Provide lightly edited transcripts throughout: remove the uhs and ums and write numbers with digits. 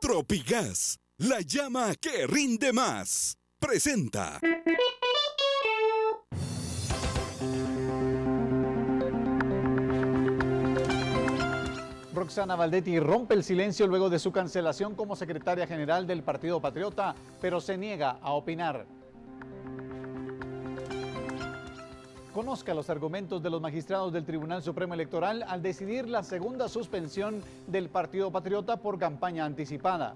Tropigas, la llama que rinde más. Presenta. Roxana Valdetti rompe el silencio luego de su cancelación como secretaria general del Partido Patriota, pero se niega a opinar. Conozca los argumentos de los magistrados del Tribunal Supremo Electoral al decidir la segunda suspensión del Partido Patriota por campaña anticipada.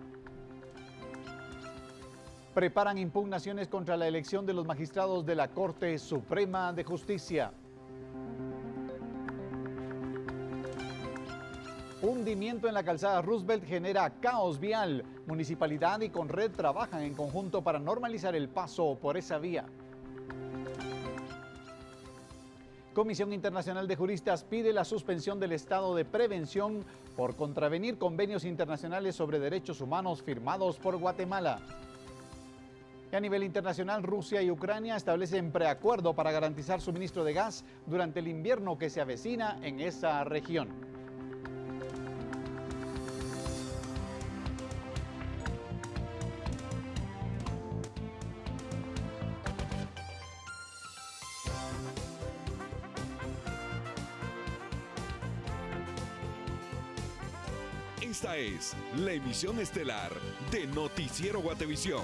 Preparan impugnaciones contra la elección de los magistrados de la Corte Suprema de Justicia. Hundimiento en la calzada Roosevelt genera caos vial. Municipalidad y Conred trabajan en conjunto para normalizar el paso por esa vía. Comisión Internacional de Juristas pide la suspensión del estado de prevención por contravenir convenios internacionales sobre derechos humanos firmados por Guatemala. Y a nivel internacional, Rusia y Ucrania establecen preacuerdo para garantizar suministro de gas durante el invierno que se avecina en esa región. Esta es la emisión estelar de Noticiero Guatevisión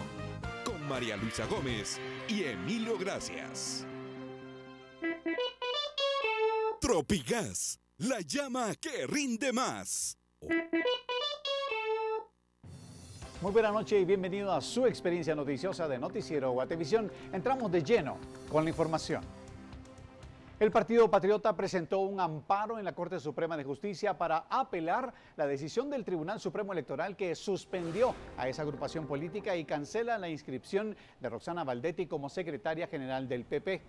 con María Luisa Gómez y Emilio Gracias. Tropigas, la llama que rinde más. Muy buena noche y bienvenido a su experiencia noticiosa de Noticiero Guatevisión. Entramos de lleno con la información. El Partido Patriota presentó un amparo en la Corte Suprema de Justicia para apelar la decisión del Tribunal Supremo Electoral que suspendió a esa agrupación política y cancela la inscripción de Roxana Valdetti como secretaria general del PP.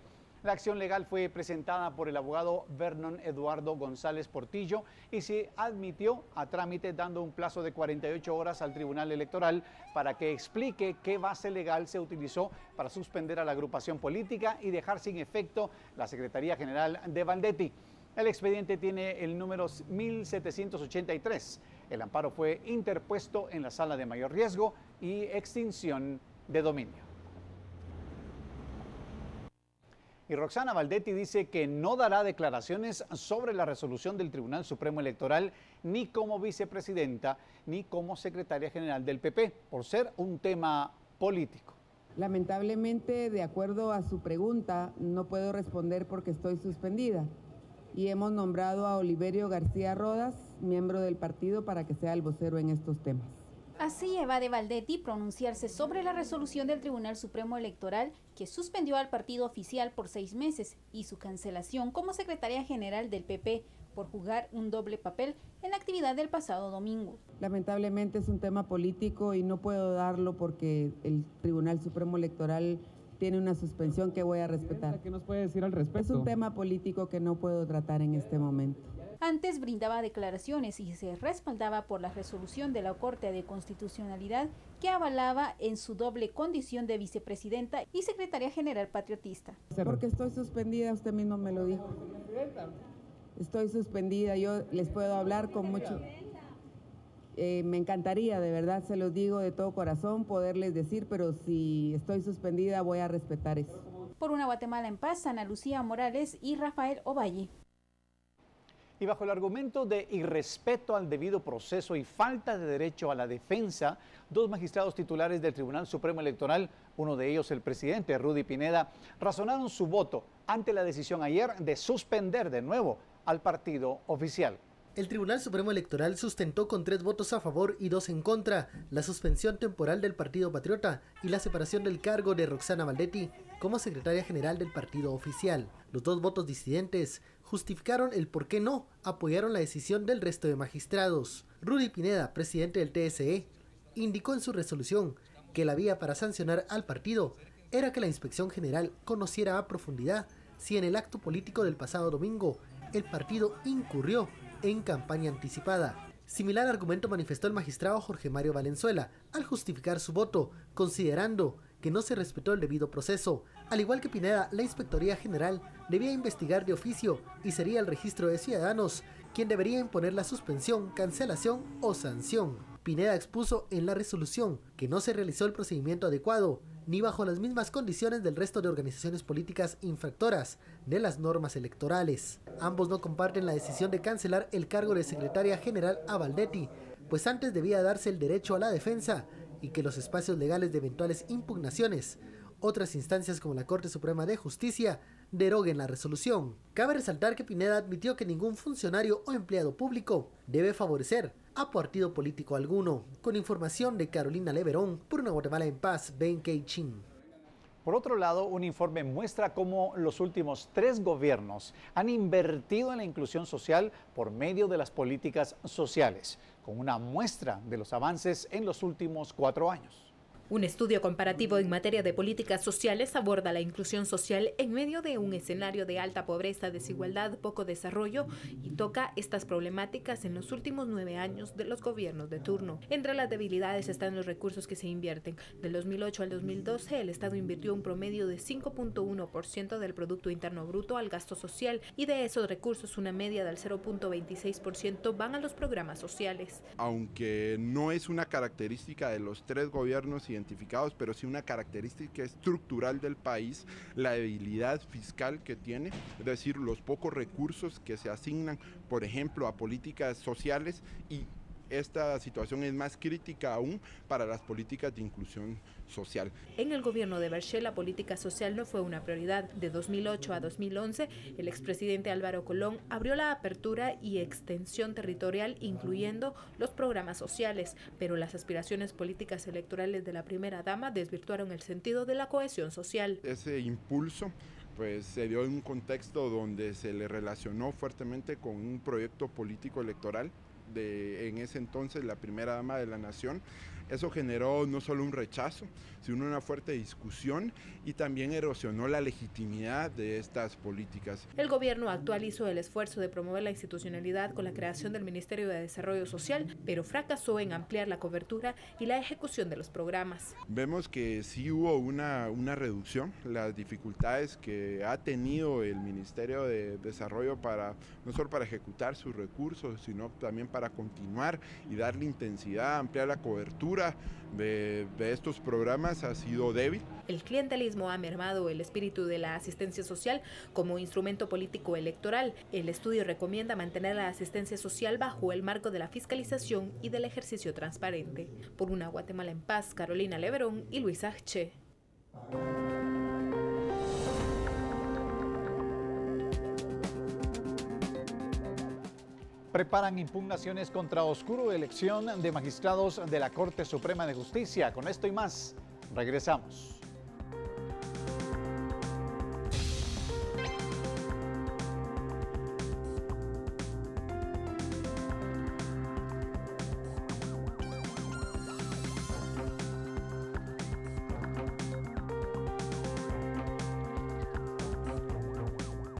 La acción legal fue presentada por el abogado Vernon Eduardo González Portillo y se admitió a trámite dando un plazo de 48 horas al Tribunal Electoral para que explique qué base legal se utilizó para suspender a la agrupación política y dejar sin efecto la Secretaría General de Valdetti. El expediente tiene el número 1783. El amparo fue interpuesto en la Sala de Mayor Riesgo y Extinción de Dominio. Y Roxana Valdetti dice que no dará declaraciones sobre la resolución del Tribunal Supremo Electoral ni como vicepresidenta ni como secretaria general del PP, por ser un tema político. Lamentablemente, de acuerdo a su pregunta, no puedo responder porque estoy suspendida y hemos nombrado a Oliverio García Rodas, miembro del partido, para que sea el vocero en estos temas. Así evade Valdetti pronunciarse sobre la resolución del Tribunal Supremo Electoral que suspendió al partido oficial por 6 meses y su cancelación como secretaria general del PP por jugar un doble papel en la actividad del pasado domingo. Lamentablemente es un tema político y no puedo darlo porque el Tribunal Supremo Electoral tiene una suspensión que voy a respetar. ¿Qué nos puede decir al respecto? Es un tema político que no puedo tratar en este momento. Antes brindaba declaraciones y se respaldaba por la resolución de la Corte de Constitucionalidad que avalaba en su doble condición de vicepresidenta y secretaria general patriotista. Porque estoy suspendida, usted mismo me lo dijo. Estoy suspendida, yo les puedo hablar con mucho... me encantaría, de verdad, se los digo de todo corazón, poderles decir, pero si estoy suspendida voy a respetar eso. Por una Guatemala en paz, Ana Lucía Morales y Rafael Ovalle. Y bajo el argumento de irrespeto al debido proceso y falta de derecho a la defensa, 2 magistrados titulares del Tribunal Supremo Electoral, uno de ellos el presidente Rudy Pineda, razonaron su voto ante la decisión ayer de suspender de nuevo al partido oficial. El Tribunal Supremo Electoral sustentó con 3 votos a favor y 2 en contra la suspensión temporal del Partido Patriota y la separación del cargo de Roxana Valdetti como secretaria general del partido oficial. Los 2 votos disidentes justificaron el por qué no apoyaron la decisión del resto de magistrados. Rudy Pineda, presidente del TSE, indicó en su resolución que la vía para sancionar al partido era que la Inspección General conociera a profundidad si en el acto político del pasado domingo el partido incurrió en campaña anticipada. Similar argumento manifestó el magistrado Jorge Mario Valenzuela al justificar su voto, considerando que no se respetó el debido proceso. Al igual que Pineda, la Inspectoría General debía investigar de oficio y sería el Registro de Ciudadanos quien debería imponer la suspensión, cancelación o sanción. Pineda expuso en la resolución que no se realizó el procedimiento adecuado ni bajo las mismas condiciones del resto de organizaciones políticas infractoras de las normas electorales. Ambos no comparten la decisión de cancelar el cargo de secretaria general a Baldetti, pues antes debía darse el derecho a la defensa y que los espacios legales de eventuales impugnaciones, otras instancias como la Corte Suprema de Justicia, deroguen la resolución. Cabe resaltar que Pineda admitió que ningún funcionario o empleado público debe favorecer a partido político alguno. Con información de Carolina Leverón, por Una Guatemala en Paz, Ben Keichin. Por otro lado, un informe muestra cómo los últimos 3 gobiernos han invertido en la inclusión social por medio de las políticas sociales, con una muestra de los avances en los últimos 4 años. Un estudio comparativo en materia de políticas sociales aborda la inclusión social en medio de un escenario de alta pobreza, desigualdad, poco desarrollo y toca estas problemáticas en los últimos 9 años de los gobiernos de turno. Entre las debilidades están los recursos que se invierten. Del 2008 al 2012, el Estado invirtió un promedio de 5.1% del Producto Interno Bruto al gasto social y de esos recursos una media del 0.26% van a los programas sociales. Aunque no es una característica de los 3 gobiernos identificados, pero sí una característica estructural del país, la debilidad fiscal que tiene, es decir, los pocos recursos que se asignan, por ejemplo, a políticas sociales, y esta situación es más crítica aún para las políticas de inclusión social. En el gobierno de Berchel, la política social no fue una prioridad. De 2008 a 2011, el expresidente Álvaro Colón abrió la apertura y extensión territorial, incluyendo los programas sociales, pero las aspiraciones políticas electorales de la primera dama desvirtuaron el sentido de la cohesión social. Ese impulso pues se dio en un contexto donde se le relacionó fuertemente con un proyecto político electoral de en ese entonces la primera dama de la nación. Eso generó no solo un rechazo, sino una fuerte discusión y también erosionó la legitimidad de estas políticas. El gobierno actual hizo el esfuerzo de promover la institucionalidad con la creación del Ministerio de Desarrollo Social, pero fracasó en ampliar la cobertura y la ejecución de los programas. Vemos que sí hubo una reducción, las dificultades que ha tenido el Ministerio de Desarrollo no solo para ejecutar sus recursos, sino también para continuar y darle intensidad, ampliar la cobertura de estos programas ha sido débil. El clientelismo ha mermado el espíritu de la asistencia social como instrumento político electoral. El estudio recomienda mantener la asistencia social bajo el marco de la fiscalización y del ejercicio transparente. Por Una Guatemala en Paz, Carolina Leverón y Luisa H. Preparan impugnaciones contra oscuro elección de magistrados de la Corte Suprema de Justicia. Con esto y más, regresamos.